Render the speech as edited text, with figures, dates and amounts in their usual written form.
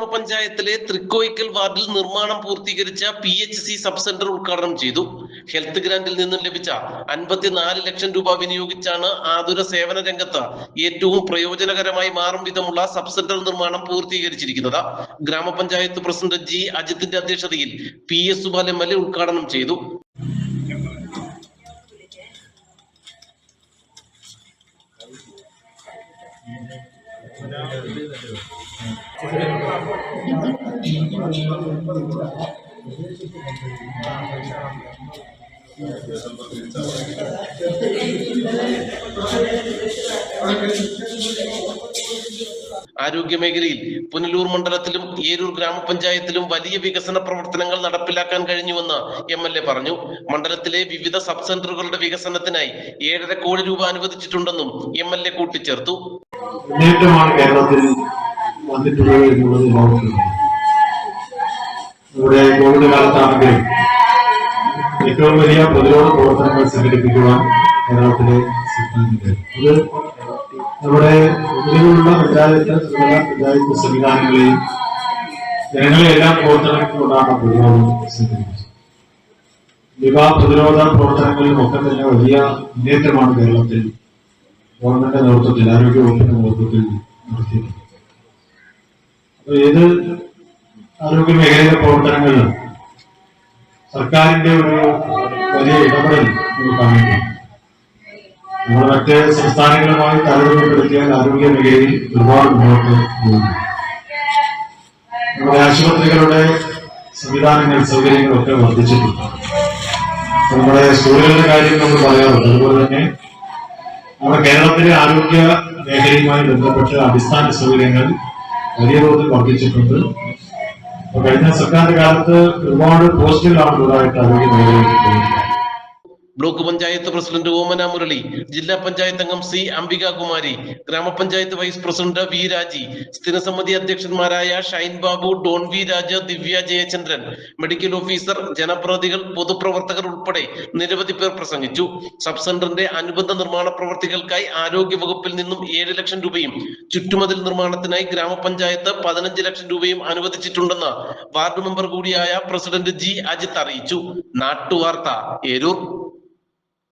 ഗ്രാമപഞ്ചായത്തിലെ തൃക്കോയിക്കൽ വാർഡിൽ നിർമ്മാണം പൂർത്തീകരിച്ച PHC സബ് സെന്റർ ഉദ്ഘാടനം ചെയ്തു. ഹെൽത്ത് ഗ്രാന്റിൽ നിന്നും ലഭിച്ച 54 ലക്ഷം രൂപ വിനിയോഗിച്ചാണ് ആതുര സേവന രംഗത്ത് ഏറ്റവും പ്രയോജനകരമായി മാറും വിധമുള്ള സബ് സെന്റർ നിർമ്മാണം പൂർത്തീകരിച്ചിരിക്കുന്നത്. ഗ്രാമപഞ്ചായത്ത് പ്രസിഡന്റ് G അജിത്തിന്റെ അധ്യക്ഷതയിൽ PS സുബാൽ MLA ഉദ്ഘാടനം ചെയ്തു. ആരോഗ്യ മേഖലയിൽ പുനലൂർ മണ്ഡലത്തിലും ഏരൂർ ഗ്രാമപഞ്ചായത്തിലും വലിയ വികസന പ്രവർത്തനങ്ങൾ നടപ്പിലാക്കാൻ കഴിഞ്ഞുവെന്ന് MLA പറഞ്ഞു. മണ്ഡലത്തിലെ വിവിധ സബ് സെന്ററുകളുടെ വികസനത്തിനായി 7.5 കോടി രൂപ അനുവദിച്ചിട്ടുണ്ടെന്നും MLA കൂട്ടിച്ചേർത്തു. കേരളത്തിൽ വന്നിട്ടുള്ളത് എന്നുള്ളത് ഇവിടെ കോവിഡ് കാലത്താണെങ്കിലും ഏറ്റവും വലിയ പ്രതിരോധ പ്രവർത്തനങ്ങൾ സംഘടിപ്പിക്കുവാൻ കേരളത്തിലെ സർക്കാരിന്റെ അത് നമ്മുടെ നിലവിലുള്ള പഞ്ചായത്ത് സംവിധാനങ്ങളെയും ജനങ്ങളെ എല്ലാം പ്രവർത്തനങ്ങളിലൂടെയാണ് പ്രതിരോധം സംഘടിപ്പിച്ചത്. നിപ പ്രതിരോധ പ്രവർത്തനങ്ങളിലും ഒക്കെ തന്നെ വലിയ മുന്നേറ്റമാണ് കേരളത്തിൽ ഗവൺമെന്റ് നേതൃത്വത്തിൽ ആരോഗ്യ വകുപ്പിന്റെ നേതൃത്വത്തിൽ നടത്തിയിട്ടുള്ളത്. അപ്പൊ ഏത് ആരോഗ്യ മേഖലയിലെ പ്രവർത്തനങ്ങളിലും സർക്കാരിന്റെ ഒരു വലിയ ഇടപെടൽ നമുക്ക് കാണുന്നുണ്ട്. നമ്മൾ മറ്റ് സംസ്ഥാനങ്ങളുമായി താരതമ്യപ്പെടുത്തിയാൽ ആരോഗ്യ മേഖലയിൽ ഒരുപാട് മുന്നോട്ട് പോകുന്നു. നമ്മുടെ ആശുപത്രികളുടെ സംവിധാനങ്ങൾ സൗകര്യങ്ങളൊക്കെ വർദ്ധിച്ചിട്ടുണ്ട്. നമ്മുടെ സ്കൂളുകളുടെ കാര്യം നമ്മൾ പറയാറുണ്ട്. അതുപോലെ തന്നെ നമ്മുടെ കേരളത്തിലെ ആരോഗ്യ മേഖലയുമായി ബന്ധപ്പെട്ട അടിസ്ഥാന സൗകര്യങ്ങൾ വലിയ തോതിൽ വർദ്ധിച്ചിട്ടുണ്ട്. കഴിഞ്ഞ സർക്കാരിന്റെ കാലത്ത് ഒരുപാട് പോസ്റ്റുകളാണ് കൂടുതലായിട്ട് ആരോഗ്യ മേഖലയിൽ. ബ്ലോക്ക് പഞ്ചായത്ത് പ്രസിഡന്റ് ഓമന മുരളി, ജില്ലാ പഞ്ചായത്ത് അംഗം C അംബികാകുമാരി, ഗ്രാമപഞ്ചായത്ത് വൈസ് പ്രസിഡന്റ് V രാജി, സ്ഥിരസമിതി അധ്യക്ഷന്മാരായ ഷൈൻ ബാബു, ഡോൺ V രാജ, ദിവ്യ ജയചന്ദ്രൻ, മെഡിക്കൽ ഓഫീസർ, ജനപ്രതിനിധികൾ, പൊതുപ്രവർത്തകർ ഉൾപ്പെടെ നിരവധി പേർ പ്രസംഗിച്ചു. സബ് സെന്ററിന്റെ അനുബന്ധ നിർമ്മാണ പ്രവർത്തികൾക്കായി ആരോഗ്യ വകുപ്പിൽ നിന്നും 7 ലക്ഷം രൂപയും ചുറ്റുമതിൽ നിർമ്മാണത്തിനായി ഗ്രാമപഞ്ചായത്ത് 15 ലക്ഷം രൂപയും അനുവദിച്ചിട്ടുണ്ടെന്ന് വാർഡ് മെമ്പർ കൂടിയായ പ്രസിഡന്റ് G അജിത്ത് അറിയിച്ചു. നാട്ടുവാർത്ത, ഏരൂർ.